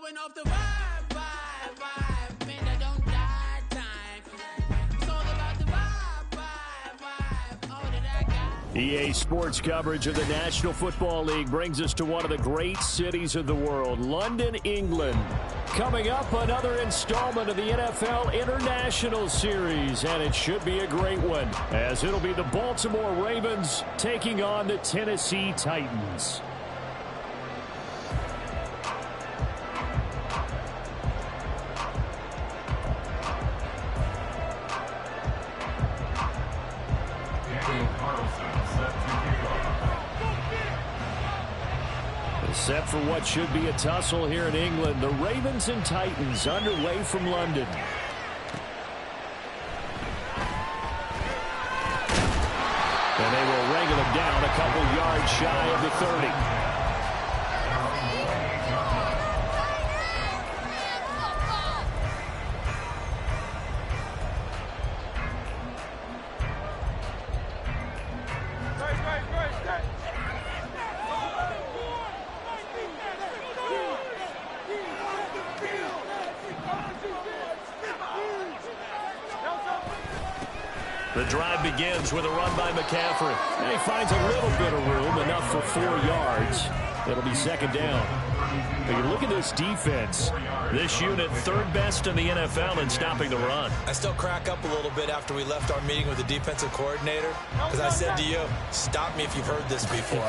going off the vibe. Man, that don't die time. It's all about the vibe. All that I got. EA Sports coverage of the National Football League brings us to one of the great cities of the world, London, England. Coming up, another installment of the NFL International Series, and it should be a great one, as it'll be the Baltimore Ravens taking on the Tennessee Titans. Set for what should be a tussle here in England. The Ravens and Titans underway from London. And they will wrangle him down a couple yards shy of the 30. The drive begins with a run by McCaffrey. And he finds a little bit of room, enough for 4 yards. It'll be second down. But you look at this defense. This unit, third best in the NFL in stopping the run. I still crack up a little bit after we left our meeting with the defensive coordinator, because I said to you, stop me if you've heard this before.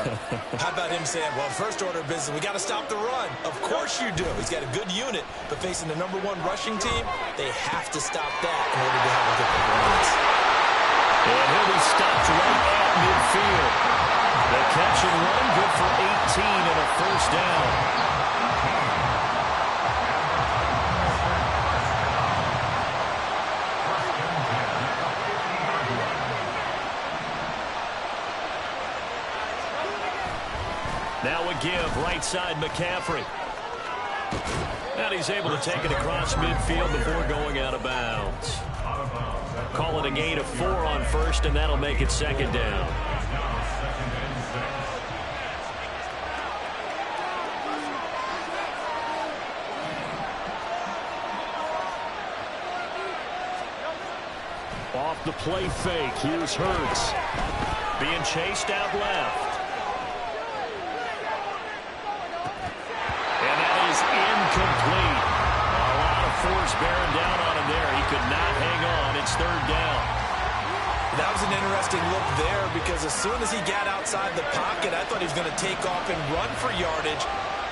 How about him saying, well, first order of business, we got to stop the run. Of course you do. He's got a good unit, but facing the #1 rushing team, they have to stop that in order to have a good performance. And he'll be stopped right at midfield. The catch and run, good for 18 and a first down. Now a give, right side McCaffrey. And he's able to take it across midfield before going out of bounds. Call it a gain of 4 on first, and that'll make it second down. Off the play fake, here's Hurts. Being chased out left. And that is incomplete. A lot of force bearing down on him there. He could not hang on. It's third down. That was an interesting look there, because as soon as he got outside the pocket, I thought he was going to take off and run for yardage.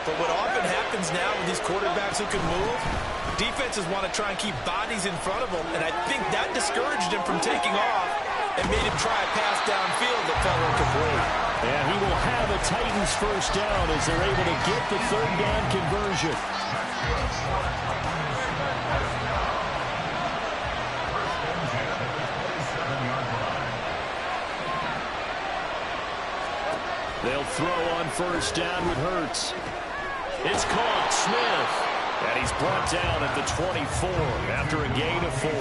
But what often happens now with these quarterbacks who can move, defenses want to try and keep bodies in front of them, and I think that discouraged him from taking off and made him try a pass downfield that fell incomplete. And he will have a Titans first down as they're able to get the third down conversion. They'll throw on first down with Hurts. It's caught, Smith. And he's brought down at the 24 after a gain of 4.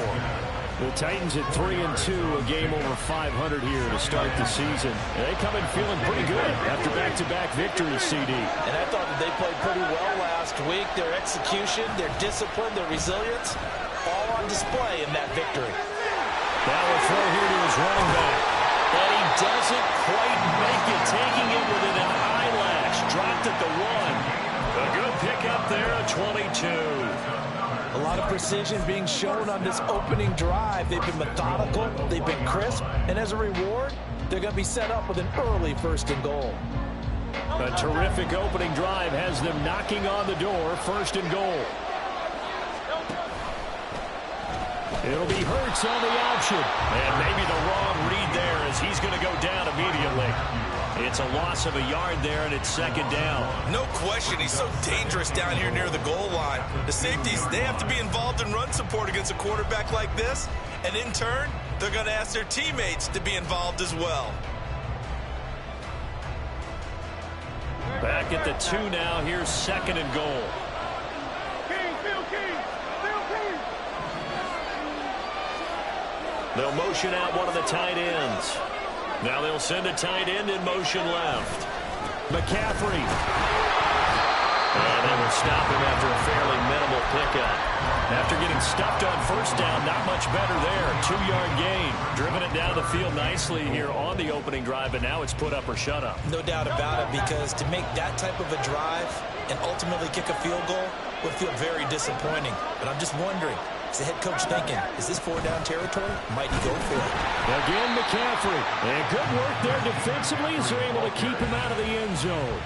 The Titans at 3-2, a game over 500 here to start the season. And they come in feeling pretty good after back-to-back victories, CD. And I thought that they played pretty well last week. Their execution, their discipline, their resilience, all on display in that victory. Now a throw here to his running back. And he doesn't quite make it, taking it within an eyelash. Dropped at the 1. A good pickup there at 22. A lot of precision being shown on this opening drive. They've been methodical, they've been crisp, and as a reward, they're going to be set up with an early 1st and goal. A terrific opening drive has them knocking on the door, 1st and goal. It'll be Hurts on the option. And maybe the wrong read there, as he's going to go down immediately. It's a loss of a yard there, and it's second down. No question, he's so dangerous down here near the goal line. The safeties, they have to be involved in run support against a quarterback like this. And in turn, they're going to ask their teammates to be involved as well. Back at the 2 now. Here's 2nd and goal. They'll motion out one of the tight ends. Now they'll send a tight end in motion left. McCaffrey. And they will stop him after a fairly minimal pickup. After getting stuffed on first down, not much better there. 2-yard gain. Driven it down the field nicely here on the opening drive, and now it's put up or shut up. No doubt about it, because to make that type of a drive and ultimately kick a field goal would feel very disappointing. But I'm just wondering, is the head coach thinking, is this 4-down territory? Might he go for it? Again, McCaffrey. And good work there defensively as they're able to keep him out of the end zone.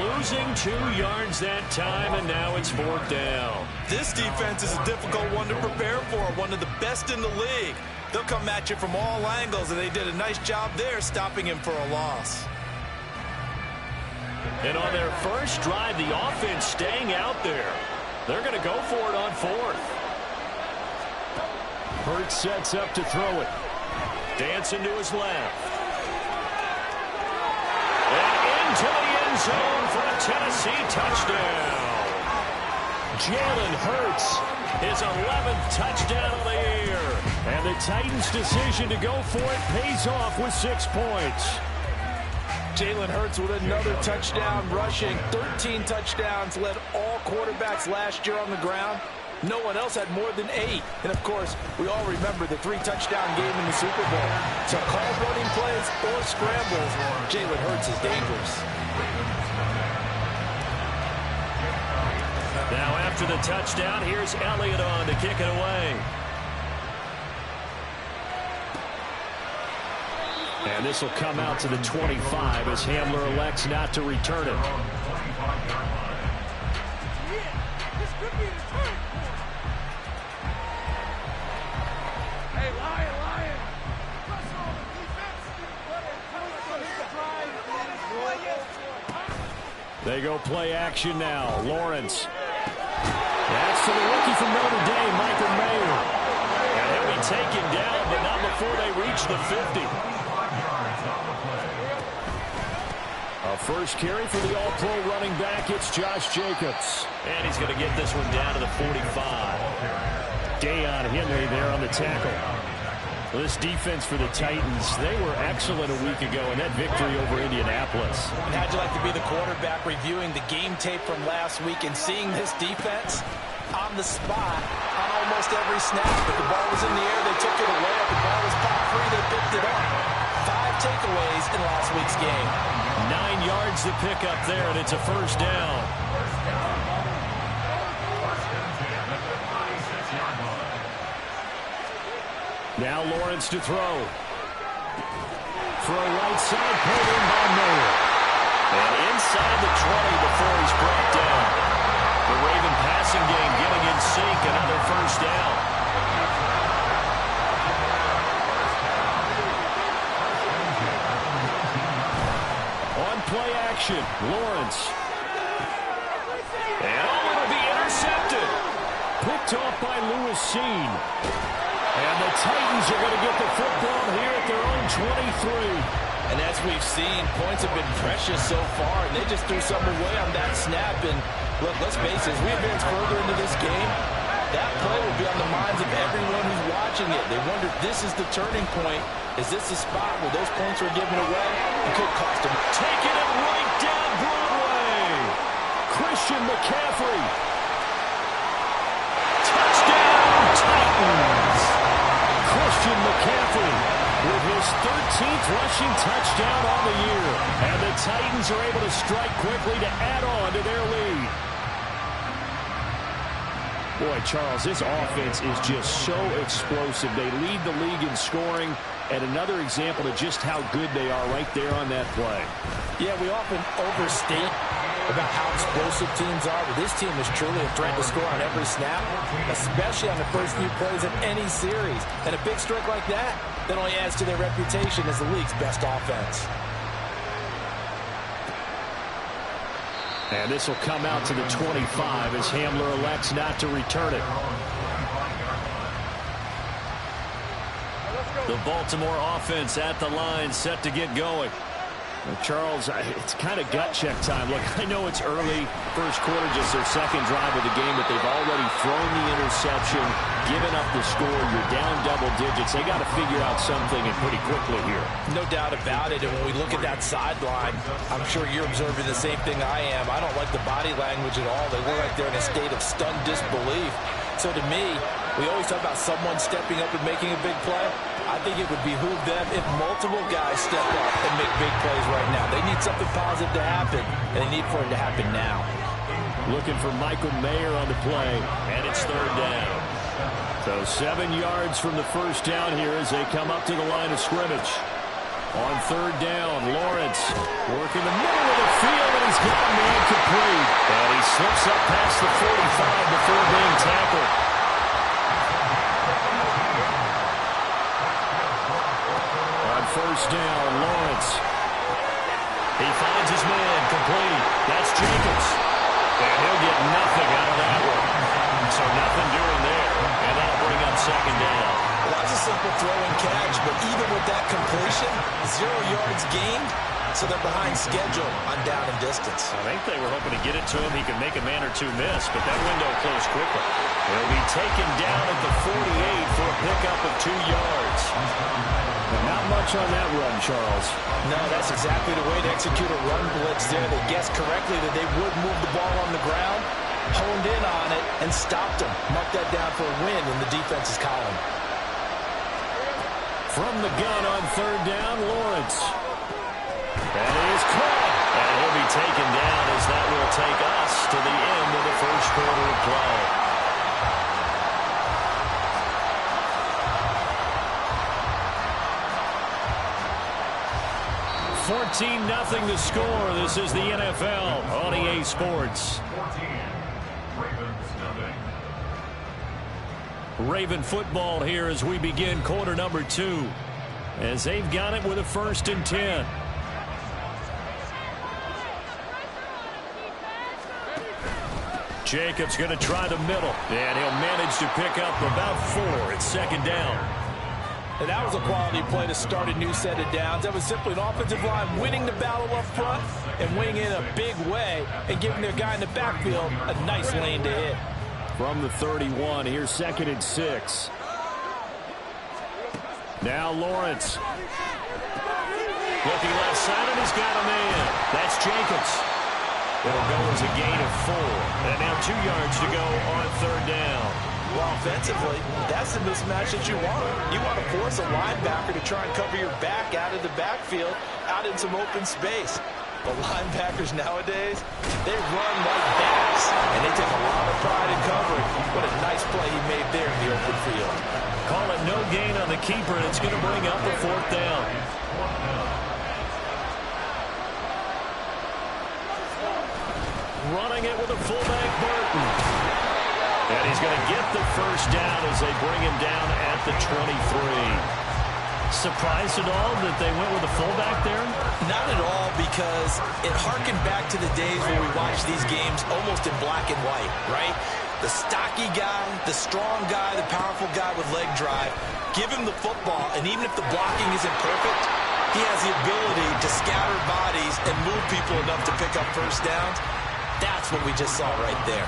Losing 2 yards that time, and now it's 4th down. This defense is a difficult one to prepare for, one of the best in the league. They'll come at you from all angles, and they did a nice job there stopping him for a loss. And on their first drive, the offense staying out there. They're going to go for it on 4th. Hurts sets up to throw it. Dancing to his left. And into the end zone for a Tennessee touchdown. Jalen Hurts, his 11th touchdown of the year. And the Titans' decision to go for it pays off with 6 points. Jalen Hurts with another touchdown rushing. 13 touchdowns, led all quarterbacks last year on the ground. No one else had more than 8. And, of course, we all remember the 3-touchdown game in the Super Bowl. So call running plays or scrambles, Jalen Hurts is dangerous. Now after the touchdown, here's Elliott on to kick it away. And this will come out to the 25 as Hamler elects not to return it. They go play action now. Lawrence. That's to the rookie from Notre Dame, Michael Mayer. And he'll be taken down, but not before they reach the 50. A first carry for the all-pro running back. It's Josh Jacobs. And he's going to get this one down to the 45. Deion Henry there on the tackle. Well, this defense for the Titans, they were excellent a week ago in that victory over Indianapolis. And how'd you like to be the quarterback reviewing the game tape from last week and seeing this defense on the spot on almost every snap? If the ball was in the air, they took it away. If the ball was popped free, they picked it up. 5 takeaways in last week's game. 9 yards to pick up there, and it's a first down. Now Lawrence to throw. For a right side, pulled in by Mayer. And inside the 20 before he's brought down. The Raven passing game getting in sync, another first down. On play action, Lawrence. And it'll be intercepted. Picked off by Lewis Cine. And the Titans are going to get the football here at their own 23. And as we've seen, points have been precious so far, and they just threw some away on that snap. And look, let's face it, as we advance further into this game, that play will be on the minds of everyone who's watching it. They wonder, this is the turning point. Is this the spot where those points are given away? It could cost them. Taking it right down Broadway. Christian McCaffrey. Touchdown, Titans. Christian McCaffrey with his 13th rushing touchdown on the year. And the Titans are able to strike quickly to add on to their lead. Boy, Charles, this offense is just so explosive. They lead the league in scoring, and another example of just how good they are right there on that play. Yeah, we often overstate about how explosive teams are, but this team is truly a threat to score on every snap, especially on the first few plays of any series. And a big strike like that only adds to their reputation as the league's best offense. And this will come out to the 25 as Hamler elects not to return it. The Baltimore offense at the line, set to get going. Charles, it's kind of gut check time. Look, I know it's early, first quarter, just their second drive of the game, but they've already thrown the interception, given up the score. You're down double digits. They got to figure out something, and pretty quickly here. No doubt about it. And when we look at that sideline, I'm sure you're observing the same thing I am. I don't like the body language at all. They look like they're in a state of stunned disbelief. So to me, we always talk about someone stepping up and making a big play. I think it would behoove them if multiple guys step up and make big plays right now. They need something positive to happen, and they need for it to happen now. Looking for Michael Mayer on the play, and it's third down. So 7 yards from the first down here as they come up to the line of scrimmage. On third down, Lawrence working the middle of the field, and he's got a man complete. And he slips up past the 45 before being tackled. On first down, Lawrence. He finds his man complete. That's Jacobs. And he'll get nothing out of that one. So nothing doing there. And that'll bring up second down. Well, that was a simple throw and catch, but even with that completion, 0 yards gained, so they're behind schedule on down and distance. I think they were hoping to get it to him. He could make a man or two miss, but that window closed quickly. He'll be taken down at the 48 for a pickup of 2 yards. Not much on that run, Charles. No, that's exactly the way to execute a run blitz there. They guessed correctly that they would move the ball on the ground, honed in on it, and stopped him. Mark that down for a win in the defense's column. From the gun on third down, Lawrence. That is caught. And he'll be taken down as that will take us to the end of the first quarter of play. 14-0 the score. This is the NFL on EA Sports. Raven football here as we begin quarter number 2. As they've got it with a 1st and 10. Jacobs going to try the middle. And he'll manage to pick up about 4. It's second down. And that was a quality play to start a new set of downs. That was simply an offensive line winning the battle up front and winning in a big way and giving their guy in the backfield a nice lane to hit. From the 31, here's 2nd and 6. Now Lawrence. Looking left side, and he's got a man. That's Jacobs. It'll go as a gain of 4. And now 2 yards to go on third down. Well, offensively, that's the mismatch that you want. You want to force a linebacker to try and cover your back out of the backfield, out in some open space. But linebackers nowadays, they run like bats, and they take a lot of pride in covering. What a nice play he made there in the open field. Call it no gain on the keeper, and it's going to bring up the 4th down. Running it with a fullback, Burton. And he's going to get the first down as they bring him down at the 23. Surprised at all that they went with a fullback there? Not at all, because it harkened back to the days when we watched these games almost in black and white, right? The stocky guy, the strong guy, the powerful guy with leg drive. Give him the football, and even if the blocking isn't perfect, he has the ability to scatter bodies and move people enough to pick up first downs. That's what we just saw right there.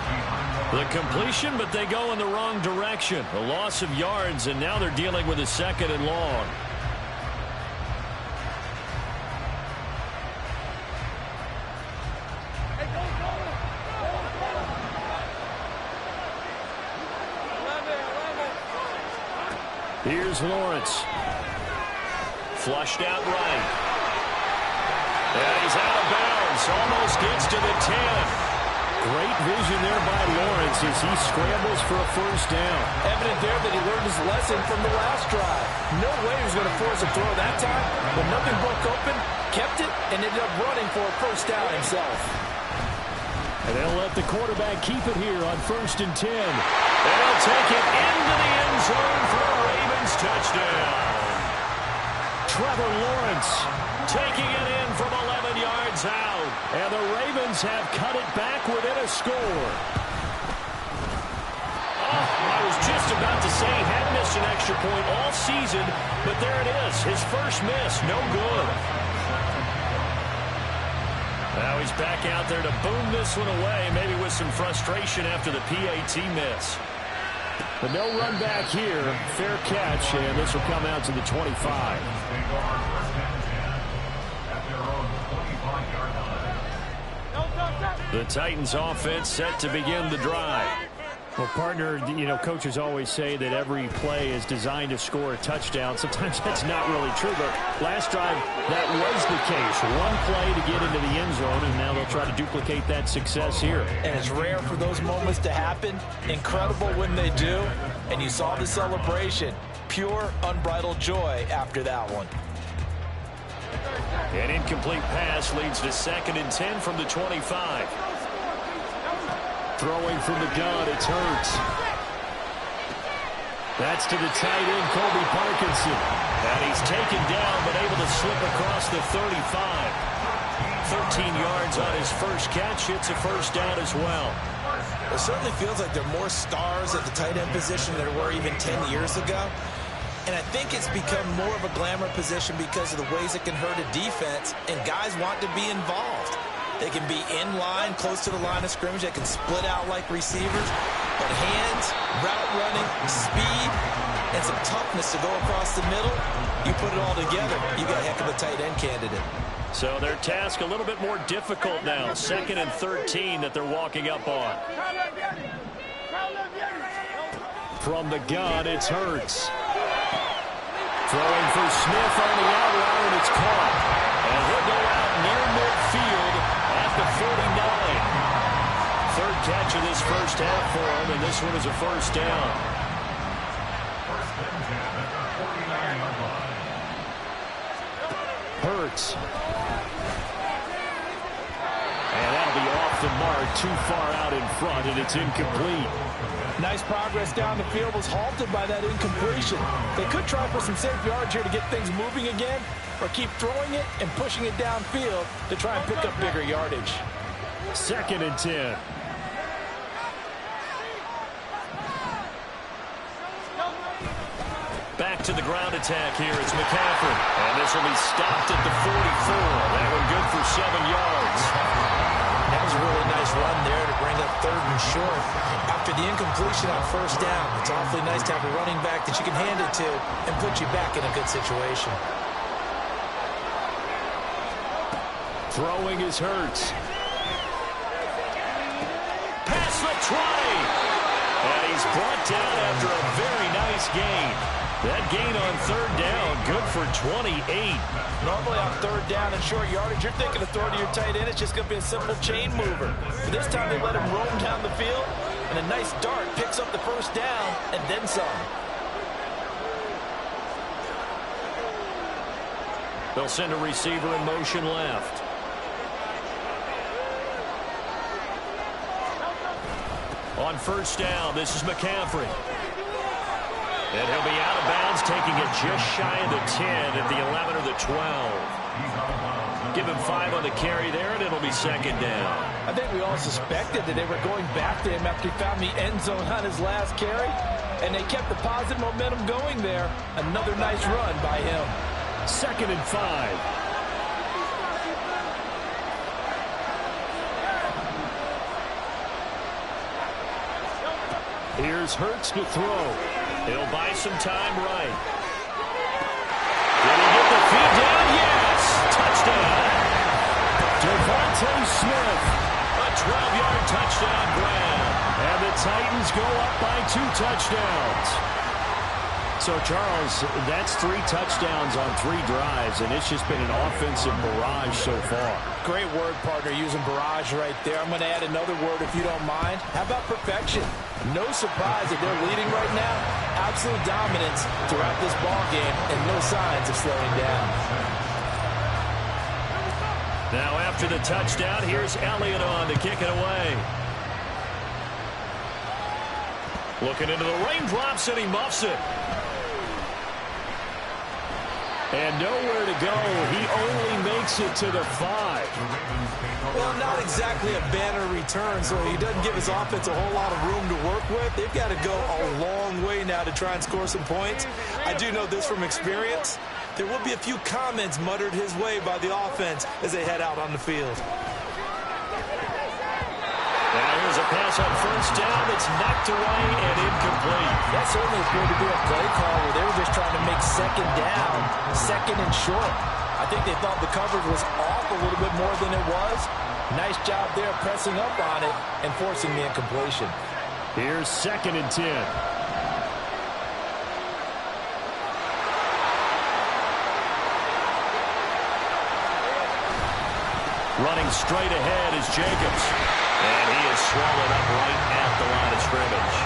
The completion, but they go in the wrong direction. A loss of yards, and now they're dealing with a 2nd and long. Here's Lawrence. Flushed out right. And he's out of bounds. Almost gets to the 10. Great vision there by Lawrence as he scrambles for a first down. Evident there that he learned his lesson from the last drive. No way he was going to force a throw that time, but nothing broke open, kept it, and ended up running for a first down himself. And they'll let the quarterback keep it here on 1st and 10. And he'll take it into the end zone for a Ravens touchdown. Trevor Lawrence taking it in from 11 yards out. And the Ravens have cut it back within a score. I was just about to say he hadn't missed an extra point all season, but there it is. His first miss, no good. Now he's back out there to boom this one away, maybe with some frustration after the PAT miss. But no run back here. Fair catch, and this will come out to the 25. The Titans offense set to begin the drive. Well, partner, coaches always say that every play is designed to score a touchdown. Sometimes that's not really true, but last drive, that was the case. One play to get into the end zone, and now they'll try to duplicate that success here. And it's rare for those moments to happen. Incredible when they do. And you saw the celebration. Pure, unbridled joy after that one. An incomplete pass leads to 2nd and 10 from the 25. Throwing from the gun, it's Hurts. That's to the tight end, Colby Parkinson. And he's taken down, but able to slip across the 35. 13 yards on his first catch. It's a first down as well. It certainly feels like there are more stars at the tight end position than there were even 10 years ago. And I think it's become more of a glamour position because of the ways it can hurt a defense, and guys want to be involved. They can be in line, close to the line of scrimmage. They can split out like receivers. But hands, route running, speed, and some toughness to go across the middle, you put it all together, you got a heck of a tight end candidate. So their task a little bit more difficult now. 2nd and 13 that they're walking up on. From the gun, it's Hurts. Throwing for Smith on the outroute, and it's caught. And he'll go out near midfield at the 49. Third catch of this first half for him, and this one is a first down. Hurts. And that'll be off the mark, too far out in front, and it's incomplete. Nice progress down the field, was halted by that incompletion. They could try for some safe yards here to get things moving again, or keep throwing it and pushing it downfield to try and pick up bigger yardage. 2nd and 10. Back to the ground attack here. It's McCaffrey. And this will be stopped at the 44. That one good for 7 yards. That was a really nice run there to bring up 3rd and short. After the incompletion on first down, it's awfully nice to have a running back that you can hand it to and put you back in a good situation. Throwing is Hurts. Pass the 20. And he's brought down after a very nice gain. That gain on 3rd down, good for 28. Normally on 3rd down and short yardage, you're thinking of throwing to your tight end. It's just going to be a simple chain mover. But this time they let him roam down the field, and a nice dart picks up the first down and then some. They'll send a receiver in motion left. On first down, this is McCaffrey. And he'll be out of bounds, taking it just shy of the 10 at the 11 or the 12. Give him 5 on the carry there, and it'll be 2nd down. I think we all suspected that they were going back to him after he found the end zone on his last carry, and they kept the positive momentum going there. Another nice run by him. 2nd and 5. Here's Hurts to throw. He'll buy some time right. Did he get the feet down? Yes! Touchdown! Devontae Smith. A 12-yard touchdown grab. And the Titans go up by 2 touchdowns. So, Charles, that's 3 touchdowns on 3 drives, and it's just been an offensive barrage so far. Great word, partner, using barrage right there. I'm going to add another word if you don't mind. How about perfection? No surprise that they're leading right now. Absolute dominance throughout this ball game and no signs of slowing down. Now after the touchdown, here's Elliott on to kick it away. Looking into the raindrops, and he muffs it. And nowhere to go. He only makes it to the 5. Well, not exactly a banner return, so he doesn't give his offense a whole lot of room to work with. They've got to go a long way now to try and score some points. I do know this from experience. There will be a few comments muttered his way by the offense as they head out on the field. Now here's a pass on first down that's knocked away and incomplete. That certainly appeared to be a play call where they were just trying to make second down, second and short. I think they thought the coverage was off a little bit more than it was. Nice job there pressing up on it and forcing the incompletion. Here's 2nd and 10. Running straight ahead is Jacobs. And he is swallowed up right at the line of scrimmage.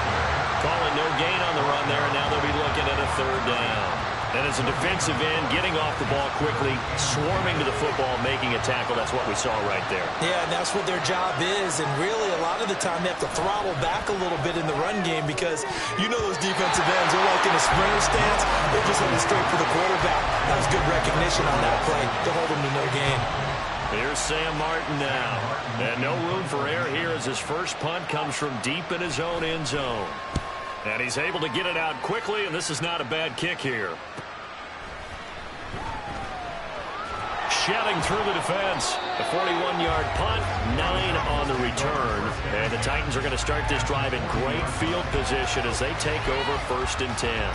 Calling no gain on the run there, and now they'll be looking at a 3rd down. And as a defensive end, getting off the ball quickly, swarming to the football, making a tackle, that's what we saw right there. Yeah, and that's what their job is. And really, a lot of the time, they have to throttle back a little bit in the run game because you know those defensive ends are like in a sprinter stance. They're just heading straight for the quarterback. That was good recognition on that play to hold them to no gain. Here's Sam Martin now. And no room for error here as his first punt comes from deep in his own end zone. And he's able to get it out quickly, and this is not a bad kick here. Shelling through the defense. A 41-yard punt, 9 on the return. And the Titans are going to start this drive in great field position as they take over 1st and 10.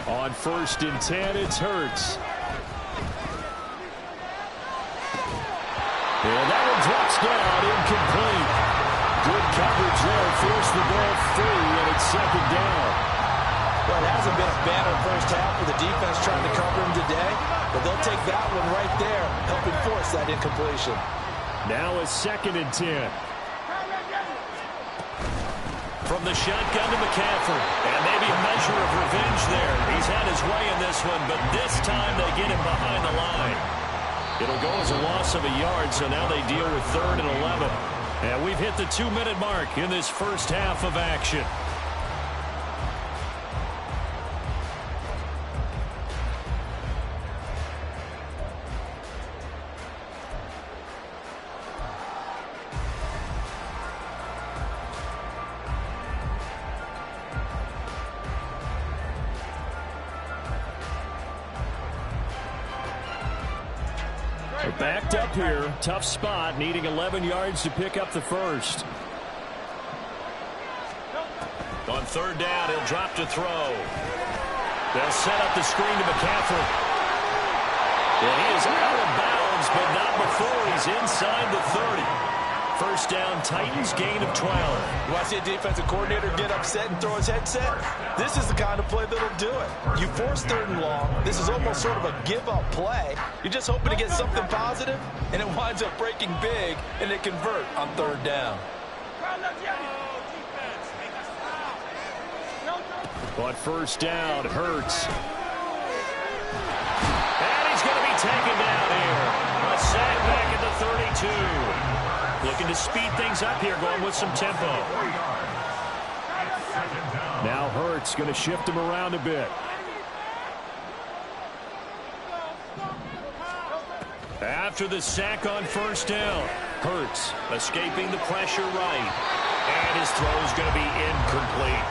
On 1st and 10, it's Hurts. And that one drops down, incomplete. Good coverage there, forced the ball free, and it's 2nd down. Well, it hasn't been a banner first half for the defense trying to cover him today, but they'll take that one right there, helping force that incompletion. Now it's 2nd and 10. From the shotgun to McCaffrey. And maybe a measure of revenge there. He's had his way in this one, but this time they get him behind the line. It'll go as a loss of a yard, so now they deal with 3rd and 11. And we've hit the 2-minute mark in this first half of action. Backed up here. Tough spot, needing 11 yards to pick up the first. On 3rd down, he'll drop to throw. They'll set up the screen to McCaffrey. And he is out of bounds, but not before he's inside the 30. First down, Titans, gain of 12. You want to see a defensive coordinator get upset and throw his headset? This is the kind of play that'll do it. You force 3rd and long. This is almost sort of a give-up play. You're just hoping to get something positive, and it winds up breaking big, and they convert on 3rd down. On 1st down, Hurts. And he's going to be taken down here. A sack back at the 32. Looking to speed things up here, going with some tempo. Now Hurts going to shift him around a bit. After the sack on 1st down, Hurts escaping the pressure right. And his throw is going to be incomplete.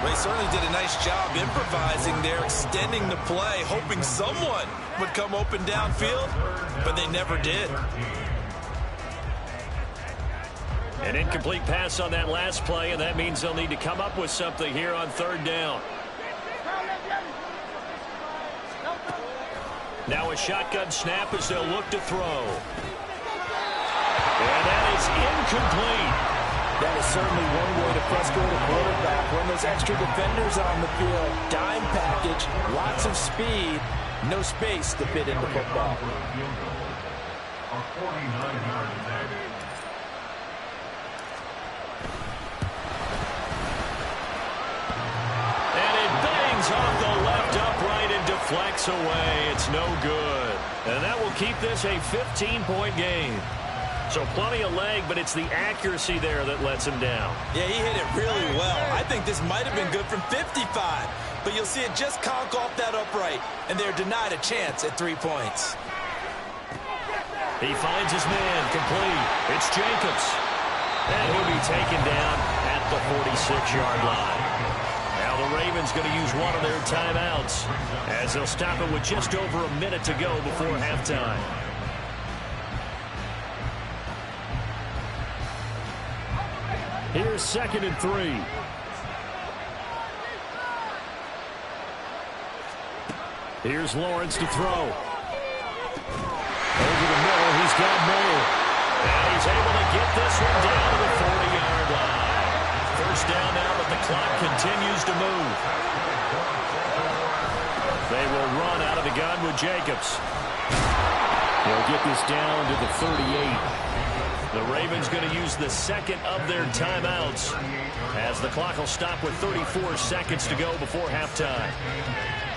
They certainly did a nice job improvising there, extending the play, hoping someone would come open downfield, but they never did. An incomplete pass on that last play, and that means they'll need to come up with something here on 3rd down. Now a shotgun snap as they'll look to throw. And that is incomplete. That is certainly one way to frustrate a quarterback. When there's extra defenders on the field, dime package, lots of speed, no space to fit in the football. Off the left upright and deflects away. It's no good. And that will keep this a 15-point game. So plenty of leg, but it's the accuracy there that lets him down. Yeah, he hit it really well. I think this might have been good from 55, but you'll see it just conk off that upright, and they're denied a chance at 3 points. He finds his man, complete. It's Jacobs. And he'll be taken down at the 46-yard line. Now the Ravens going to use one of their timeouts as they'll stop it with just over a minute to go before halftime. Here's 2nd and 3. Here's Lawrence to throw. Over the middle, he's got Moore. And he's able to get this one down to the 40-yard line. First down now, but the clock continues to move. They will run out of the gun with Jacobs. They'll get this down to the 38. The Ravens going to use the second of their timeouts as the clock will stop with 34 seconds to go before halftime.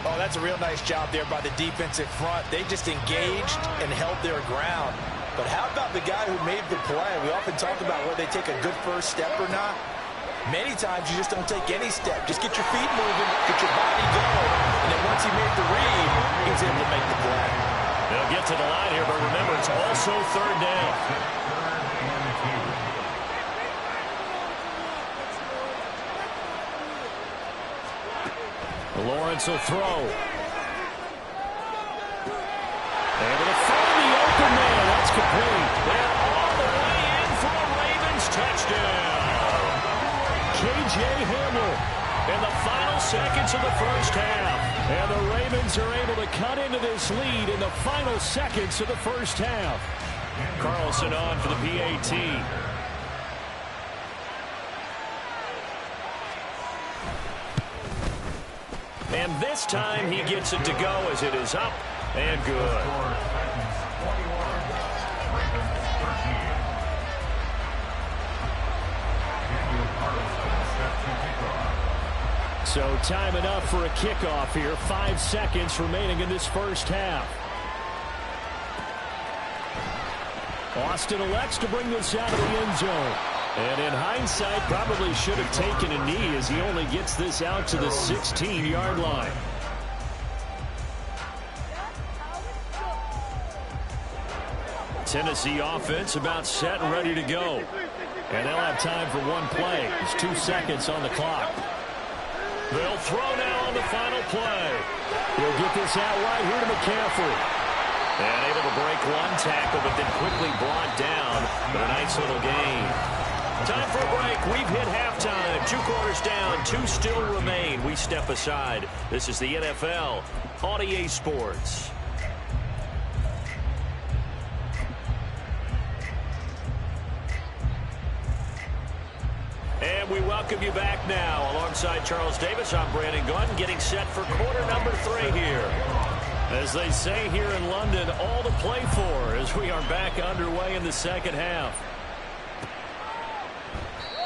Oh, that's a real nice job there by the defensive front. They just engaged and held their ground. But how about the guy who made the play? We often talk about whether they take a good first step or not. Many times you just don't take any step. Just get your feet moving, get your body going. And then once he made the read, he was able to make the play. They'll get to the line here, but remember, it's also 3rd down. Lawrence will throw. Able to find the open man. That's complete. They're all the way in for a Ravens touchdown. K.J. Hamler in the final seconds of the first half. And the Ravens are able to cut into this lead in the final seconds of the first half. Carlson on for the PAT. And this time he gets it to go as it is up and good. So time enough for a kickoff here. 5 seconds remaining in this first half. Austin elects to bring this out of the end zone. And in hindsight, probably should have taken a knee as he only gets this out to the 16-yard line. Tennessee offense about set and ready to go. And they'll have time for one play. There's 2 seconds on the clock. They'll throw now on the final play. He'll get this out right here to McCaffrey. And able to break one tackle, but then quickly brought down. But a nice little gain. Time for a break. We've hit halftime. 2 quarters down. 2 still remain. We step aside. This is the NFL on EA Sports. And we welcome you back now. Alongside Charles Davis, I'm Brandon Gaudin, getting set for quarter number 3 here. As they say here in London, all to play for as we are back underway in the second half.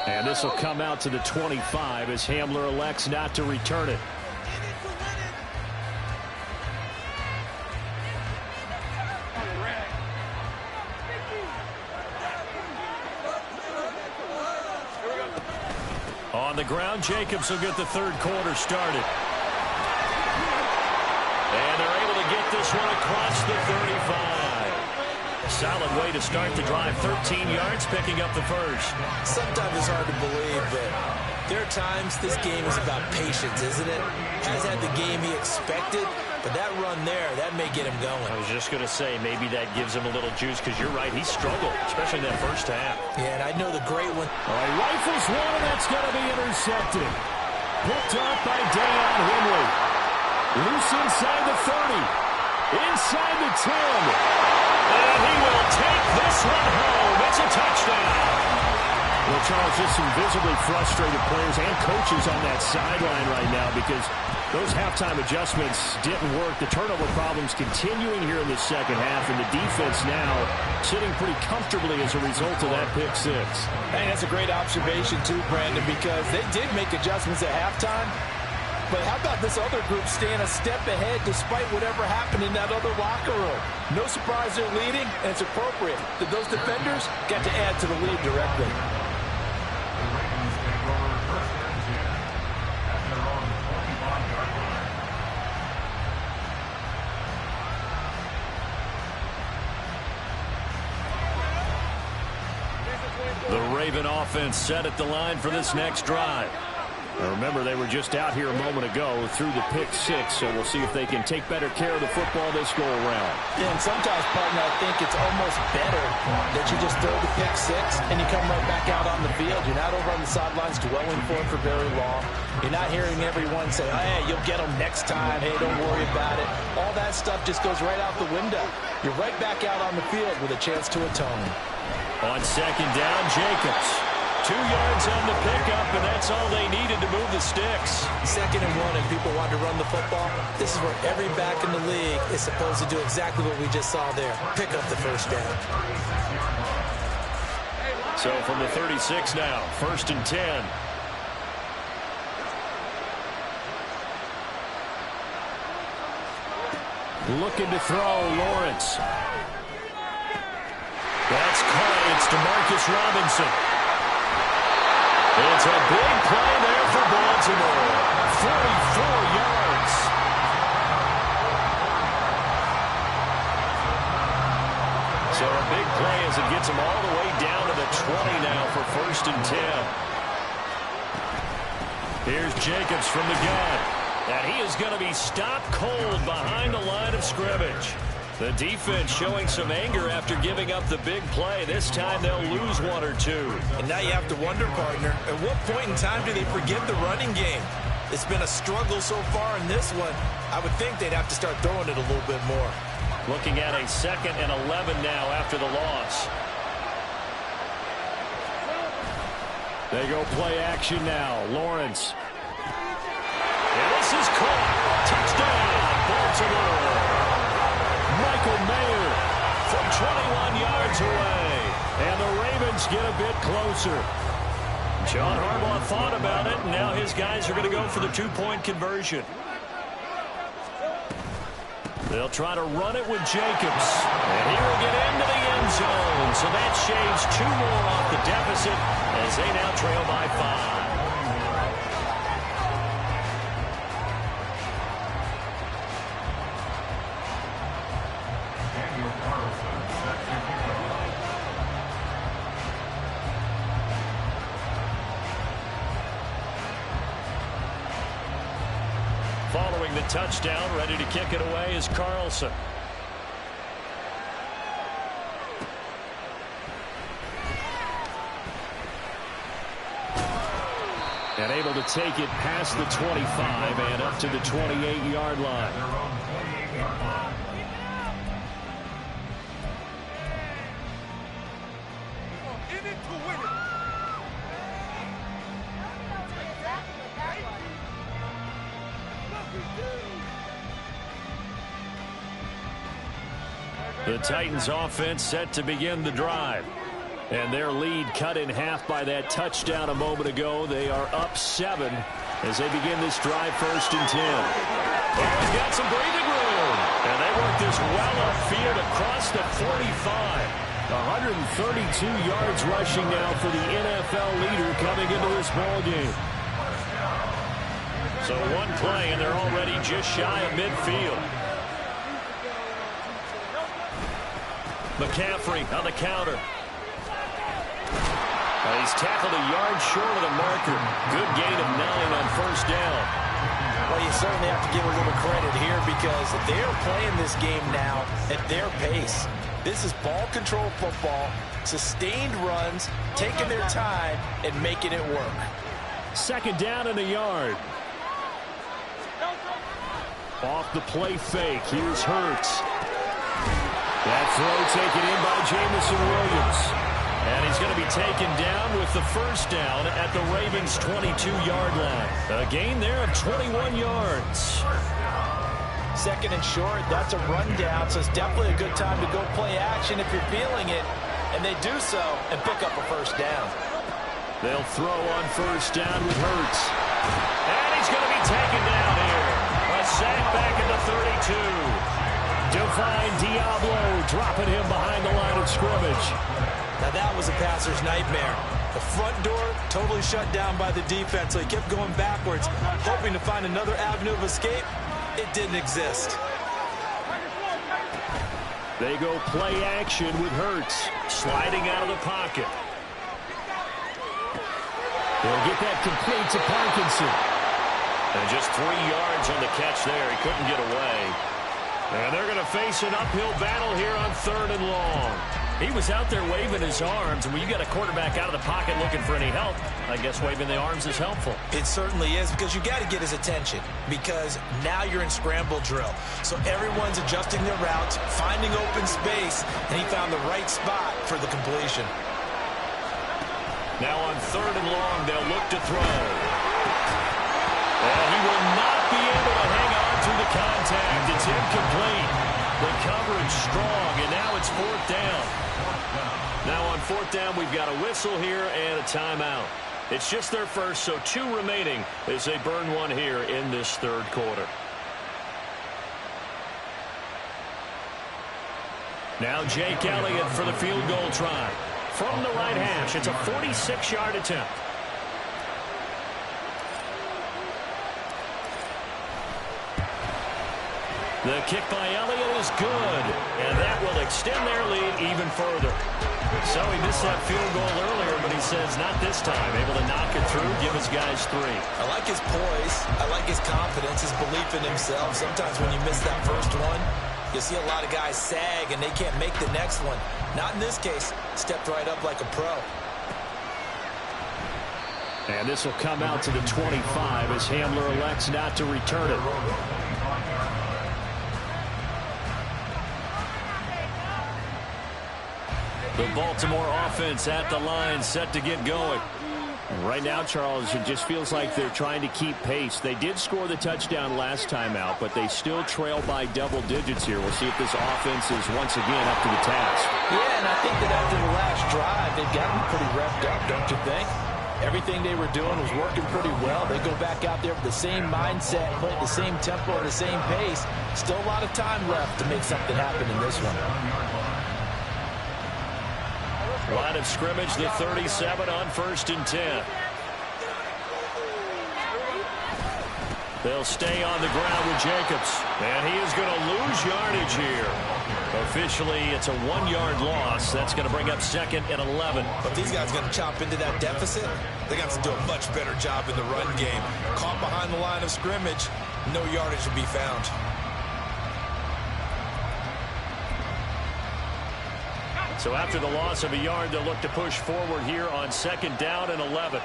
And this will come out to the 25 as Hamler elects not to return it. On the ground, Jacobs will get the third quarter started. And they're able to get this one across the 35. Solid way to start the drive. 13 yards, picking up the first. Sometimes it's hard to believe, but there are times this game is about patience, isn't it? Has had the game he expected, but that run there, that may get him going. I was just going to say, maybe that gives him a little juice, because you're right, he struggled, especially in that first half. Yeah, and I know the great one. All right, rifles one, and that's going to be intercepted. Picked up by Deion Henley. Loose inside the 30. Inside the 10. And he will take this one home. It's a touchdown. Well, Charles, just some visibly frustrated players and coaches on that sideline right now because those halftime adjustments didn't work. The turnover problems continuing here in the second half, and the defense now sitting pretty comfortably as a result of that pick six. I think that's a great observation too, Brandon, because they did make adjustments at halftime, But how about this other group staying a step ahead despite whatever happened in that other locker room? No surprise they're leading, and it's appropriate that those defenders got to add to the lead directly. The Raven offense set at the line for this next drive. Now remember, they were just out here a moment ago through the pick six, so we'll see if they can take better care of the football this go-around. Yeah, and sometimes, partner, I think it's almost better that you just throw the pick six and you come right back out on the field. You're not over on the sidelines dwelling for it for very long. You're not hearing everyone say, hey, you'll get them next time. Hey, don't worry about it. All that stuff just goes right out the window. You're right back out on the field with a chance to atone. On second down, Jacobs. 2 yards on the pickup, and that's all they needed to move the sticks. 2nd and 1, and people want to run the football. This is where every back in the league is supposed to do exactly what we just saw there. Pick up the first down. So from the 36 now, 1st and 10. Looking to throw, Lawrence. That's caught. It's DeMarcus Robinson. It's a big play there for Baltimore. 44 yards. So a big play as it gets them all the way down to the 20 now for 1st and 10. Here's Jacobs from the gun. And he is going to be stopped cold behind the line of scrimmage. The defense showing some anger after giving up the big play. This time they'll lose 1 or 2. And now you have to wonder, partner, at what point in time do they forget the running game? It's been a struggle so far in this one. I would think they'd have to start throwing it a little bit more. Looking at a 2nd and 11 now after the loss. They go play action now. Lawrence. And this is caught. Touchdown, Baltimore. Michael Mayer from 21 yards away. And the Ravens get a bit closer. John Harbaugh thought about it, and now his guys are going to go for the 2-point conversion. They'll try to run it with Jacobs. And he will get into the end zone. So that shaves 2 more off the deficit as they now trail by 5. Following the touchdown, ready to kick it away is Carlson. And able to take it past the 25 and up to the 28-yard line. The Titans offense set to begin the drive. And their lead cut in half by that touchdown a moment ago. They are up 7 as they begin this drive 1st and 10. Oh, he's got some breathing room. And they work this well upfield across the 45. 132 yards rushing now for the NFL leader coming into this ballgame. So 1 play, and they're already just shy of midfield. McCaffrey on the counter. He's tackled a yard short of the marker. Good gain of 9 on 1st down. Well, you certainly have to give a little credit here because they're playing this game now at their pace. This is ball control football, sustained runs, taking their time and making it work. 2nd down and a yard. Off the play fake. Here's Hurts. That throw taken in by Jameson Williams. And he's going to be taken down with the 1st down at the Ravens' 22-yard line. A gain there of 21 yards. 2nd and short, that's a rundown, so it's definitely a good time to go play action if you're feeling it. And they do so and pick up a 1st down. They'll throw on 1st down with Hurts. And he's going to be taken down here. A sack back at the 32. Divine Diablo dropping him behind the line of scrimmage. Now that was a passer's nightmare. The front door totally shut down by the defense, so he kept going backwards, hoping to find another avenue of escape. It didn't exist. They go play action with Hurts, sliding out of the pocket. They'll get that complete to Parkinson. And just 3 yards on the catch there. He couldn't get away. And they're going to face an uphill battle here on 3rd and long. He was out there waving his arms, and when you got a quarterback out of the pocket looking for any help, I guess waving the arms is helpful. It certainly is, because you got to get his attention, because now you're in scramble drill. So everyone's adjusting their routes, finding open space, and he found the right spot for the completion. Now on 3rd and long, they'll look to throw. And he will not be able to hang on through the contact. It's incomplete. The coverage strong, and now it's 4th down. Now on 4th down, we've got a whistle here and a timeout. It's just their first, so 2 remaining as they burn one here in this 3rd quarter. Now Jake Elliott for the field goal try. From the right hash, it's a 46-yard attempt. The kick by Elliott is good, and that will extend their lead even further. So he missed that field goal earlier, but he says not this time. Able to knock it through, give his guys 3. I like his poise. I like his confidence, his belief in himself. Sometimes when you miss that first one, you see a lot of guys sag, and they can't make the next one. Not in this case. Stepped right up like a pro. And this will come out to the 25 as Hamler elects not to return it. The Baltimore offense at the line, set to get going. Right now, Charles, it just feels like they're trying to keep pace. They did score the touchdown last time out, but they still trail by double digits here. We'll see if this offense is once again up to the task. Yeah, and I think that after the last drive, they've gotten pretty revved up, don't you think? Everything they were doing was working pretty well. They go back out there with the same mindset, play at the same tempo, and the same pace. Still a lot of time left to make something happen in this one. Line of scrimmage, the 37 on 1st and 10. They'll stay on the ground with Jacobs. And he is going to lose yardage here. Officially, it's a 1-yard loss. That's going to bring up 2nd and 11. But these guys are going to chop into that deficit. They're going to have to do a much better job in the run game. Caught behind the line of scrimmage, no yardage to be found. So after the loss of a yard, they'll look to push forward here on 2nd down and 11.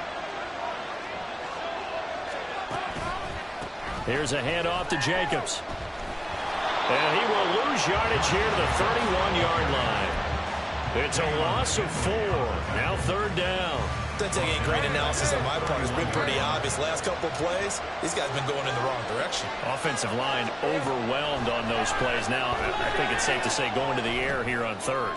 Here's a handoff to Jacobs. And he will lose yardage here to the 31-yard line. It's a loss of 4. Now 3rd down. Doesn't take any great analysis on my part. It's been pretty obvious. Last couple of plays, these guys have been going in the wrong direction. Offensive line overwhelmed on those plays. Now, I think it's safe to say going to the air here on 3rd.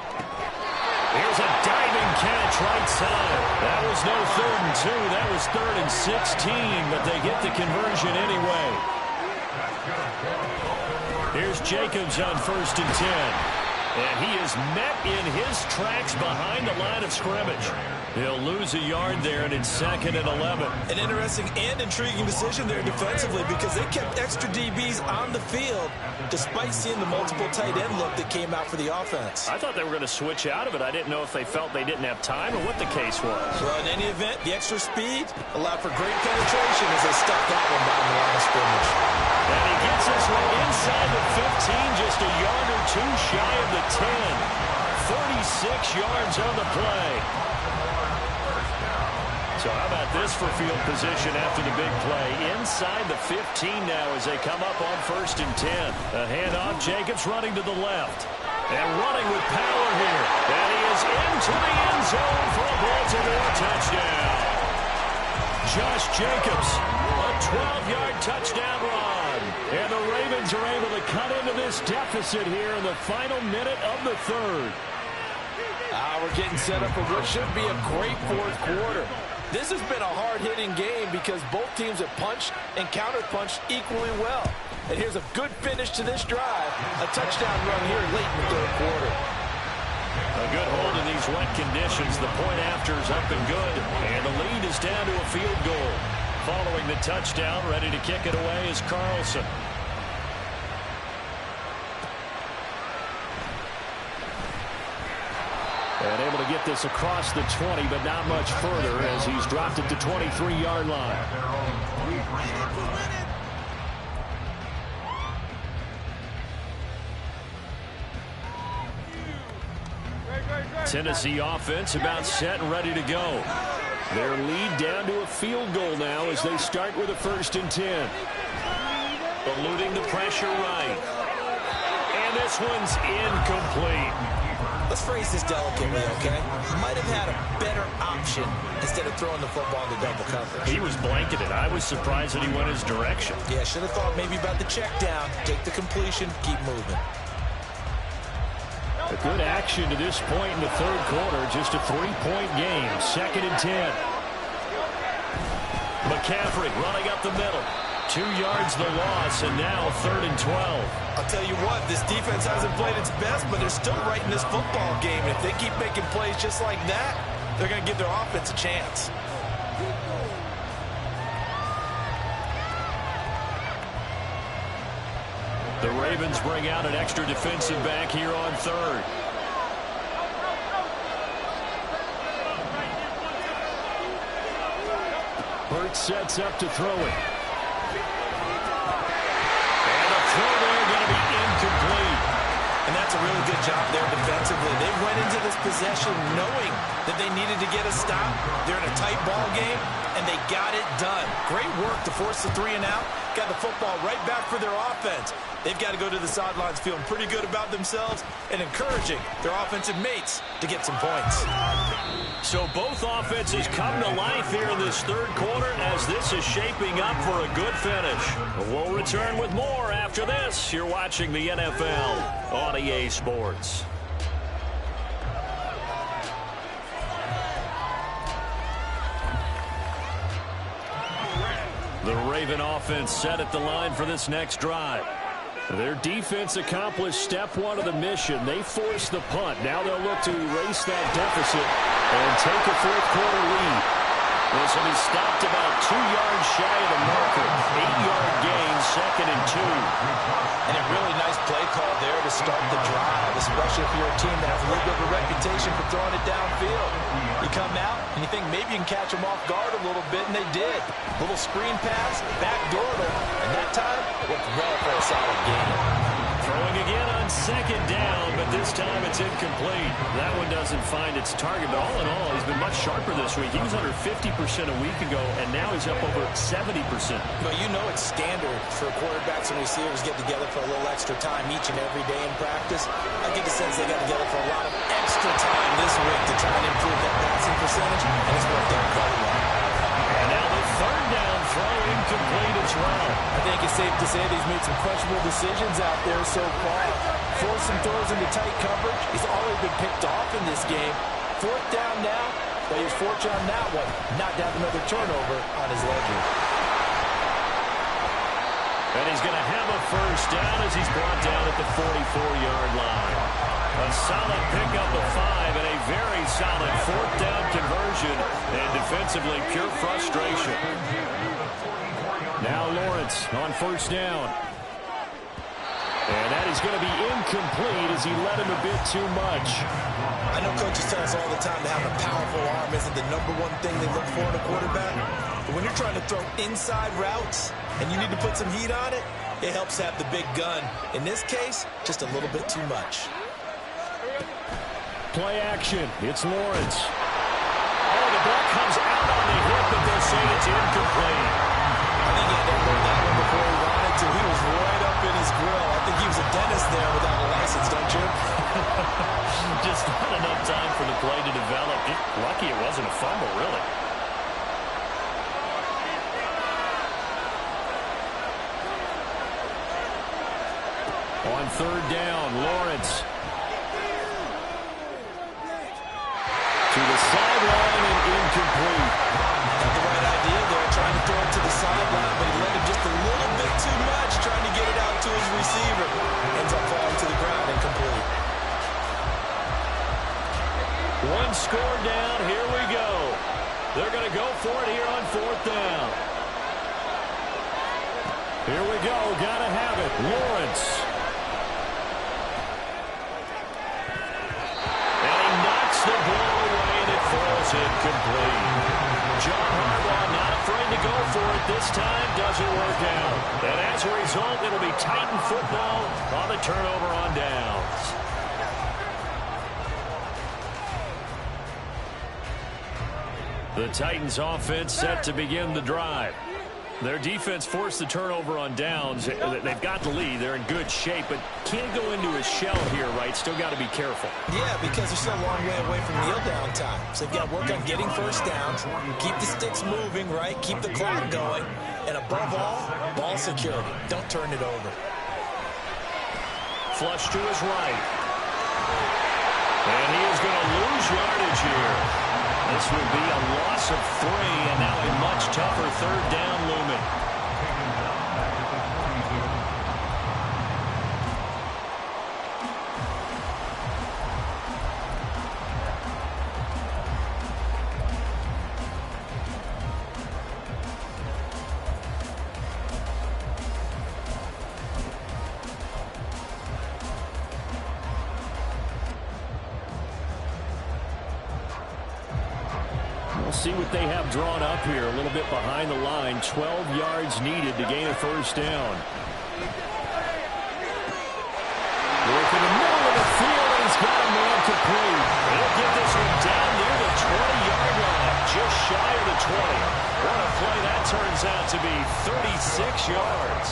Here's a diving catch right side. That was no 3rd and 2. That was 3rd and 16, but they get the conversion anyway. Here's Jacobs on 1st and 10. And he is met in his tracks behind the line of scrimmage. He'll lose a yard there, and it's 2nd and 11. An interesting and intriguing decision there defensively, because they kept extra DBs on the field despite seeing the multiple tight end look that came out for the offense. I thought they were going to switch out of it. I didn't know if they felt they didn't have time or what the case was. Well, in any event, the extra speed allowed for great penetration as they stuck that one down the line of scrimmage. And he gets this one inside the 15, just a yard or 2 shy of the 10. 36 yards on the play. So how about this for field position after the big play? Inside the 15 now as they come up on 1st and 10. A handoff, Jacobs running to the left. And running with power here. And he is into the end zone for a Baltimore touchdown. Josh Jacobs, a 12-yard touchdown run. And the Ravens are able to cut into this deficit here in the final minute of the 3rd. We're getting set up for what should be a great 4th quarter. This has been a hard-hitting game because both teams have punched and counter-punched equally well. And here's a good finish to this drive. A touchdown run here late in the third quarter. A good hold in these wet conditions. The point after is up and good. And the lead is down to a field goal. Following the touchdown, ready to kick it away is Carlson. And able to get this across the 20, but not much further as he's dropped it to 23-yard line. Tennessee offense about set and ready to go. Their lead down to a field goal now as they start with a 1st and 10. Eluding the pressure right. And this one's incomplete. Let's phrase this delicately, okay? Might have had a better option instead of throwing the football into double coverage. He was blanketed. I was surprised that he went his direction. Yeah, should have thought maybe about the check down, take the completion, keep moving. A good action to this point in the third quarter. Just a 3-point game. 2nd and 10. McCaffrey running up the middle. 2 yards the loss, and now 3rd and 12. I'll tell you what, this defense hasn't played its best, but they're still right in this football game. If they keep making plays just like that, they're going to give their offense a chance. The Ravens bring out an extra defensive back here on 3rd. Hurts sets up to throw it. And the throw there going to be incomplete. And that's a really good job there defensively. They went into this possession knowing that they needed to get a stop. They're in a tight ball game, and they got it done. Great work to force the 3 and out. Got the football right back for their offense. They've got to go to the sidelines feeling pretty good about themselves and encouraging their offensive mates to get some points. So both offenses come to life here in this third quarter as this is shaping up for a good finish. We'll return with more after this. You're watching the NFL on EA Sports. The Raven offense set at the line for this next drive. Their defense accomplished step 1 of the mission. They forced the punt. Now they'll look to erase that deficit and take a fourth quarter lead. This will be stopped about 2 yards shy of the marker. 8-yard gain, 2nd and 2. And a really nice play call there to start the drive, especially if you're a team that has a little bit of a reputation for throwing it downfield. You come out and you think maybe you can catch them off guard a little bit, and they did. Little screen pass, backdoored them, and that time looked well for a solid gain. Throwing again on 2nd down, but this time it's incomplete. That one doesn't find its target, but all in all, he's been much sharper this week. He was under 50% a week ago, and now he's up over 70%. But you know it's standard for quarterbacks and receivers get together for a little extra time each and every day in practice. I get the sense they got together for a lot of extra time this week to try and improve that passing percentage, and it's worked out quite well. And now the 3rd down throw incomplete as well. I think it's safe to say that he's made some questionable decisions out there so far. Forced some throws into tight coverage. He's already been picked off in this game. 4th down now, but he was fortunate on that one. Not to have another turnover on his ledger. And he's going to have a 1st down as he's brought down at the 44-yard line. A solid pickup of 5 and a very solid 4th down conversion. And defensively, pure frustration. Now Lawrence on 1st down. And that is going to be incomplete as he led him a bit too much. I know coaches tell us all the time that having a powerful arm isn't the #1 thing they look for in a quarterback. But when you're trying to throw inside routes and you need to put some heat on it, it helps have the big gun. In this case, just a little bit too much. Play action. It's Lawrence. Oh, the ball comes out on the hip, but they'll say it's incomplete. I think he had to hold that one before he wanted to. He was right up in his grill. I think he was a dentist there without a license, don't you? Just not enough time for the play to develop. Lucky it wasn't a fumble, really. On 3rd down, Lawrence. To the sideline and incomplete. receiver. Ends up falling to the ground incomplete. One score down. Here we go. They're going to go for it here on 4th down. Here we go. Got to have it. Lawrence. And he knocks the ball away, and it falls incomplete. John Harbaugh not afraid to go for it. This time doesn't work out. And as a result, it'll be Titan football on the turnover on downs. The Titans offense set to begin the drive. Their defense forced the turnover on downs. They've got the lead. They're in good shape, but can't go into a shell here, right? Still got to be careful. Yeah, because they're still a long way away from kneel down time. So they've got to work on getting first downs, keep the sticks moving, right? Keep the clock going. And above all, ball security. Don't turn it over. Flush to his right. And he is going to lose yardage here. This would be a loss of 3, and now a much tougher 3rd down looming. See what they have drawn up here. A little bit behind the line. 12 yards needed to gain a first down. Work in the middle of the field, and he's got a man complete. He'll get this one down near the 20-yard line. Just shy of the 20. What a play that turns out to be. 36 yards.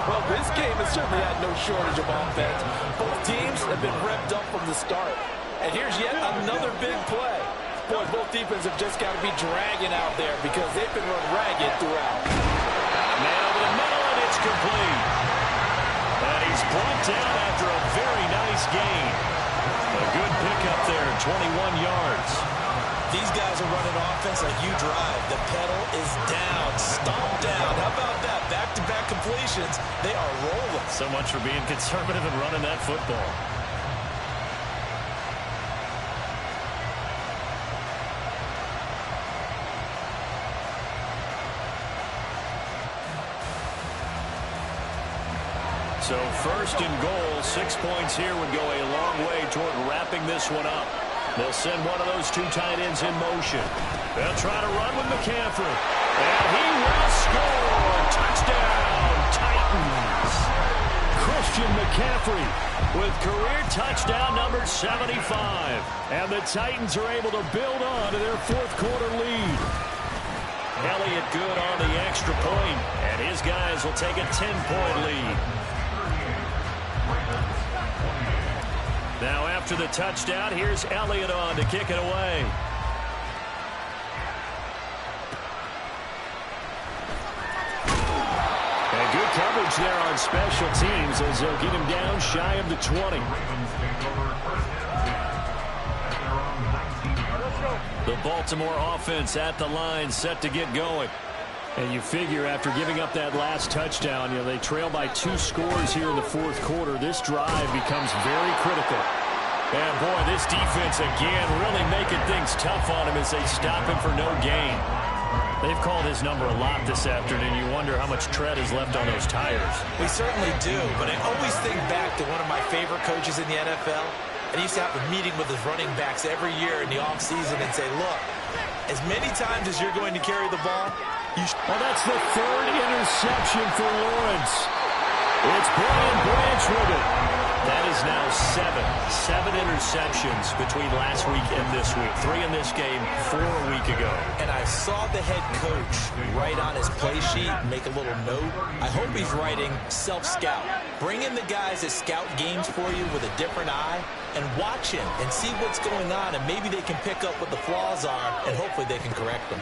Well, this game has certainly had no shortage of offense. Both teams have been revved up from the start. And here's yet another big play. Boy, both defenses have just got to be dragging out there because they've been run ragged throughout. Now to the middle, and it's complete. And he's brought down after a very nice gain. A good pickup there, 21 yards. These guys are running offense like you drive. The pedal is down, stomp down. How about that? Back-to-back completions. They are rolling. So much for being conservative and running that football. So 1st and goal, 6 points here would go a long way toward wrapping this one up. They'll send one of those 2 tight ends in motion. They'll try to run with McCaffrey. And he will score. Touchdown, Titans. Christian McCaffrey with career touchdown number 75. And the Titans are able to build on to their 4th quarter lead. Elliott good on the extra point, and his guys will take a 10-point lead. Now after the touchdown, here's Elliott on to kick it away. And good coverage there on special teams as they'll get him down shy of the 20. The Baltimore offense at the line, set to get going. And you figure after giving up that last touchdown, they trail by 2 scores here in the 4th quarter. This drive becomes very critical. And boy, this defense again really making things tough on him as they stop him for no gain. They've called his number a lot this afternoon. You wonder how much tread is left on those tires. We certainly do, but I always think back to one of my favorite coaches in the NFL. And he used to have a meeting with his running backs every year in the offseason and say, look, as many times as you're going to carry the ball, well, that's the 3rd interception for Lawrence. It's Brian Branch with it. That is now 7 interceptions between last week and this week. 3 in this game, 4 a week ago. And I saw the head coach write on his play sheet, make a little note. I hope he's writing self-scout. Bring in the guys that scout games for you with a different eye and watch him and see what's going on, and maybe they can pick up what the flaws are, and hopefully they can correct them.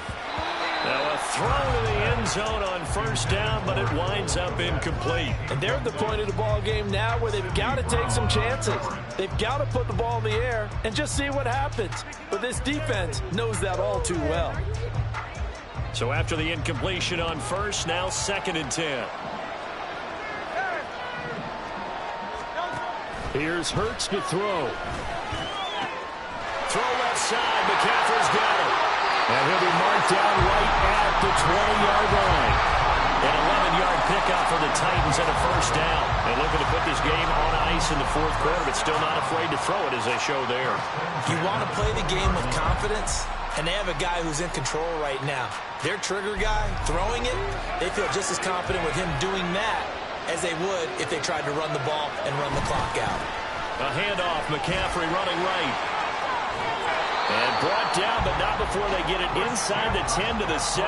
Now a throw to the end zone on 1st down, but it winds up incomplete. And they're at the point of the ball game now where they've got to take some chances. They've got to put the ball in the air and just see what happens. But this defense knows that all too well. So after the incompletion on 1st, now 2nd and 10. Here's Hurts to throw. Throw left side. McCaffrey's got it. And he'll be marked down right at the 20-yard line. An 11-yard pickup for the Titans and a first down. And looking to put this game on ice in the fourth quarter, but still not afraid to throw it as they show there. You want to play the game with confidence, and they have a guy who's in control right now. Their trigger guy, throwing it, they feel just as confident with him doing that as they would if they tried to run the ball and run the clock out. A handoff, McCaffrey running right. And brought down, but not before they get it inside the 10 to the 7.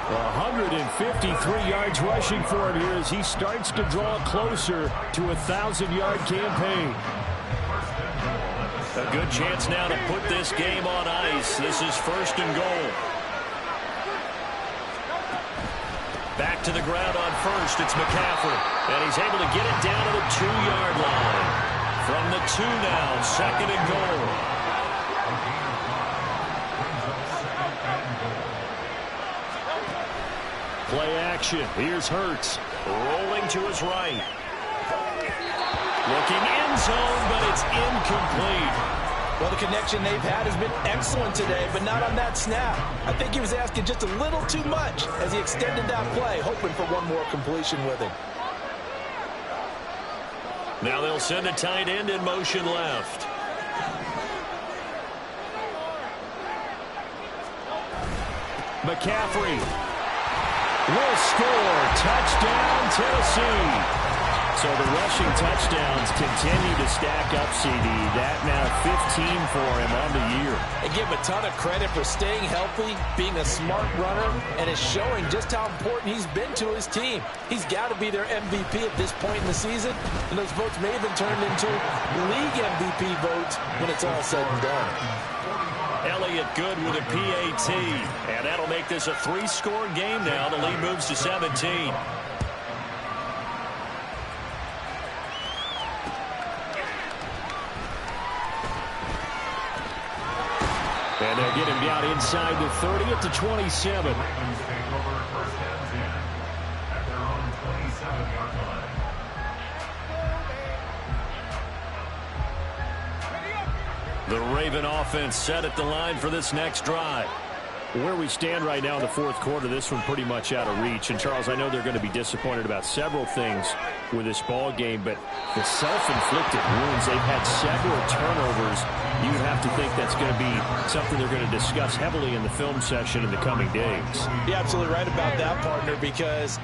153 yards rushing for him here as he starts to draw closer to a 1,000-yard campaign. A good chance now to put this game on ice. This is first and goal. Back to the ground on first. It's McCaffrey. And he's able to get it down to the 2-yard line. From the 2 now, second and goal. Play action. Here's Hurts. Rolling to his right. Looking end zone, but it's incomplete. Well, the connection they've had has been excellent today, but not on that snap. I think he was asking just a little too much as he extended that play, hoping for one more completion with it. Now they'll send a tight end in motion left. McCaffrey will score. Touchdown, Tennessee. So the rushing touchdowns continue to stack up, CD. That now 15 for him on the year. And give him a ton of credit for staying healthy, being a smart runner, and is showing just how important he's been to his team. He's got to be their MVP at this point in the season, and those votes may have been turned into league MVP votes when it's all said and done. Elliott good with a PAT, and that'll make this a 3-score game now. The lead moves to 17. And they'll get him down inside the 30 at the 27. The Raven offense set at the line for this next drive. Where we stand right now in the fourth quarter, this one pretty much out of reach. And, Charles, I know they're going to be disappointed about several things with this ball game, but the self-inflicted wounds, they've had several turnovers. You would have to think that's going to be something they're going to discuss heavily in the film session in the coming days. You're absolutely right about that, partner, because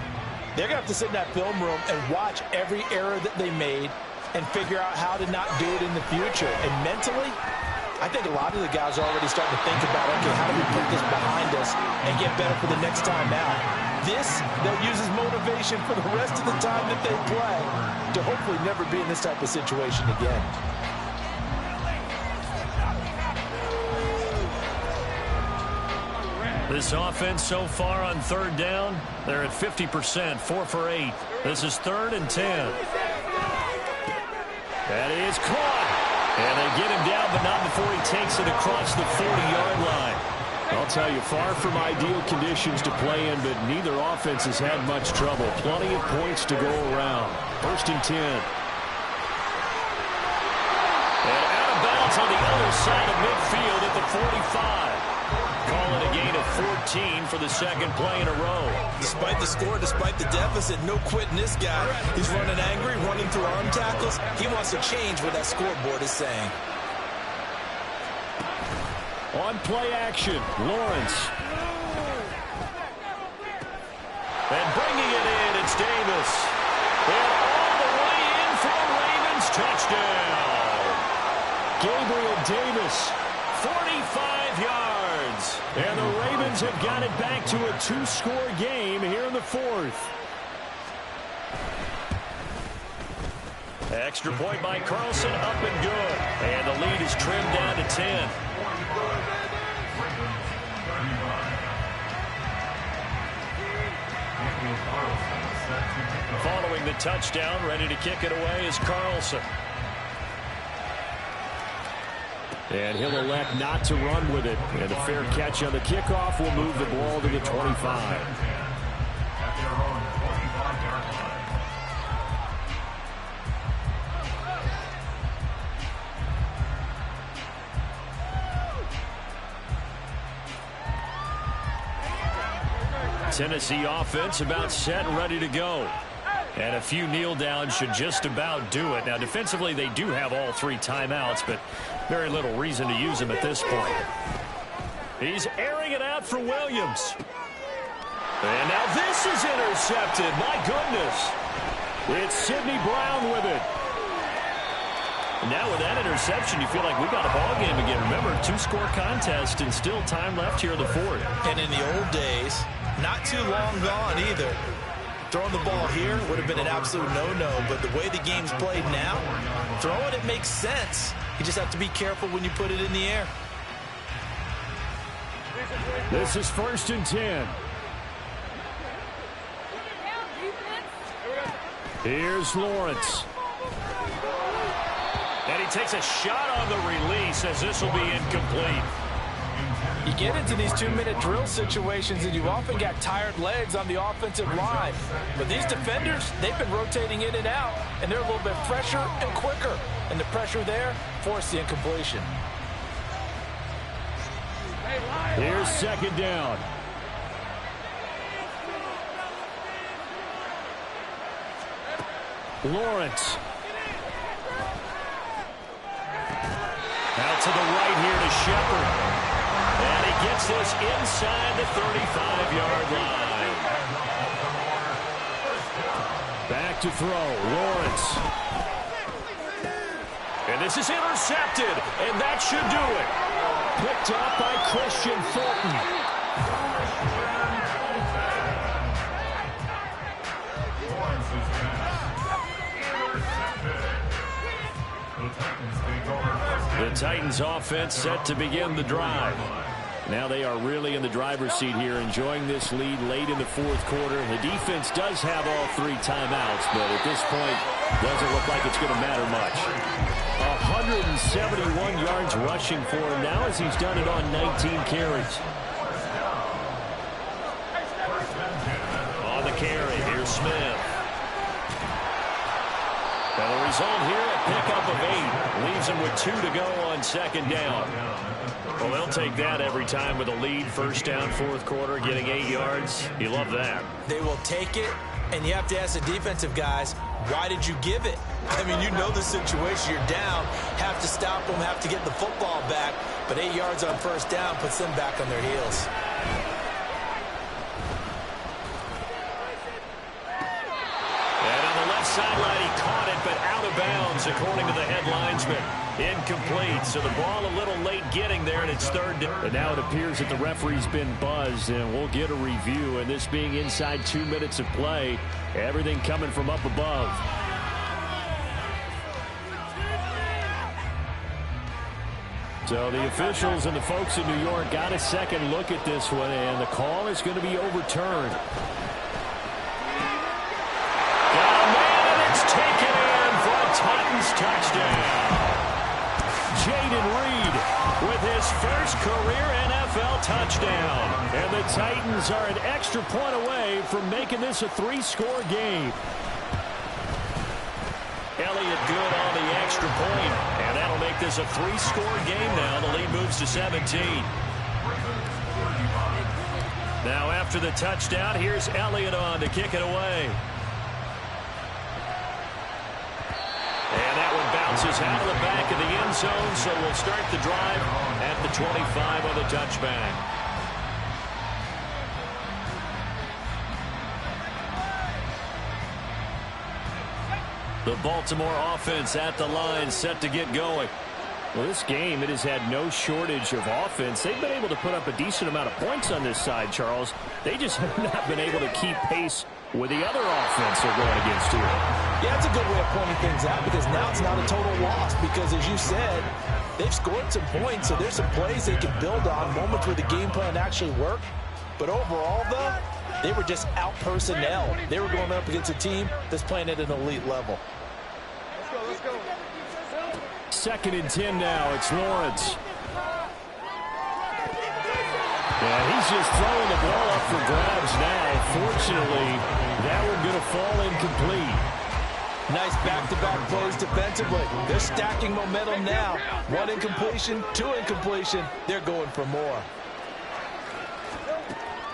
they're going to have to sit in that film room and watch every error that they made and figure out how to not do it in the future. And mentally, I think a lot of the guys are already starting to think about, okay, how do we put this behind us and get better for the next time out? This, they'll use as motivation for the rest of the time that they play to hopefully never be in this type of situation again. This offense so far on third down, they're at 50%, 4 for 8. This is 3rd and 10. That is caught. And they get him down, but not before he takes it across the 40-yard line. I'll tell you, far from ideal conditions to play in, but neither offense has had much trouble. Plenty of points to go around. 1st and 10. And out of bounds on the other side of midfield at the 45. Call it a gain of 14 for the second play in a row. Despite the score, despite the deficit, no quitting this guy. He's running angry, running through arm tackles. He wants to change what that scoreboard is saying. On play action, Lawrence. And bringing it in, it's Davis. And all the way in for a Ravens touchdown. Gabriel Davis, 45 yards. And the Ravens have got it back to a 2-score game here in the 4th. Extra point by Carlson, up and good. And the lead is trimmed down to 10. Following the touchdown, ready to kick it away is Carlson. And he'll elect not to run with it. And a fair catch on the kickoff will move the ball to the 25. Tennessee offense about set and ready to go. And a few kneel downs should just about do it. Now, defensively, they do have all 3 timeouts, but very little reason to use them at this point. He's airing it out for Williams. And now this is intercepted. My goodness. It's Sidney Brown with it. Now with that interception, you feel like we got a ball game again. Remember, 2-score contest and still time left here in the 4th. And in the old days, not too long gone either. Throwing the ball here would have been an absolute no-no, but the way the game's played now, throwing it makes sense. You just have to be careful when you put it in the air. This is 1st and 10. Here's Lawrence. And he takes a shot on the release as this will be incomplete. You get into these 2-minute drill situations and you often got tired legs on the offensive line. But these defenders, they've been rotating in and out, and they're a little bit fresher and quicker. And the pressure there forced the incompletion. Here's 2nd down. Lawrence. Out to the right here to Shepard. And he gets this inside the 35-yard line. Back to throw. Lawrence. And this is intercepted. And that should do it. Picked up by Christian Fulton. The Titans offense set to begin the drive. Now they are really in the driver's seat here, enjoying this lead late in the 4th quarter. The defense does have all 3 timeouts, but at this point, doesn't look like it's going to matter much. 171 yards rushing for him now as he's done it on 19 carries. On the carry, here's Smith. And the result here, a pickup of 8. Leaves him with 2 to go on 2nd down. Well, they'll take that every time with a lead. 1st down, 4th quarter, getting 8 yards. You love that. They will take it, and you have to ask the defensive guys, why did you give it? I mean, you know the situation. You're down, have to stop them, have to get the football back. But 8 yards on 1st down puts them back on their heels. Sideline, he caught it, but out of bounds, according to the head linesman. Incomplete, so the ball a little late getting there, and it's 3rd down. But now it appears that the referee's been buzzed, and we'll get a review. And this being inside 2 minutes of play, everything coming from up above. So the officials and the folks in New York got a second look at this one, and the call is going to be overturned. Taken in for a Titans touchdown. Jaden Reed with his first career NFL touchdown. And the Titans are an extra point away from making this a 3-score game. Elliott good on the extra point, and that'll make this a 3-score game now. The lead moves to 17. Now after the touchdown, here's Elliott on to kick it away. And that one bounces out of the back of the end zone, so we'll start the drive at the 25 on the touchback. The Baltimore offense at the line, set to get going. Well, this game, it has had no shortage of offense. They've been able to put up a decent amount of points on this side, Charles. They just have not been able to keep pace with the other offense they're going against here. Yeah, it's a good way of pointing things out because now it's not a total loss because, as you said, they've scored some points, so there's some plays they can build on, moments where the game plan actually worked. But overall, though, they were just out-personnel. They were going up against a team that's playing at an elite level. Let's go. 2nd and 10 now. It's Lawrence. Yeah, he's just throwing the ball up for grabs now. Fortunately, that one going to fall incomplete. Nice back-to-back plays defensively. They're stacking momentum now. 1 incompletion, 2 incompletion. They're going for more.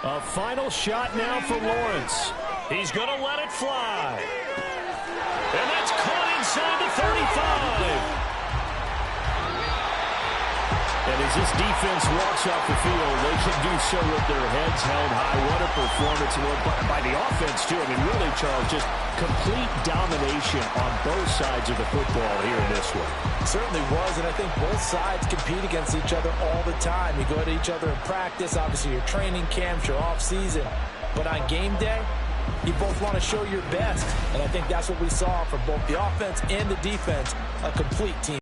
A final shot now for Lawrence. He's going to let it fly. And that's caught inside the 35. And as this defense walks off the field, they can do so with their heads held high. What a performance by the offense, too. I mean, really, Charles, just complete domination on both sides of the football here in this one. Certainly was, and I think both sides compete against each other all the time. You go at each other in practice, obviously your training camps, your off-season. But on game day, you both want to show your best. And I think that's what we saw from both the offense and the defense, a complete team.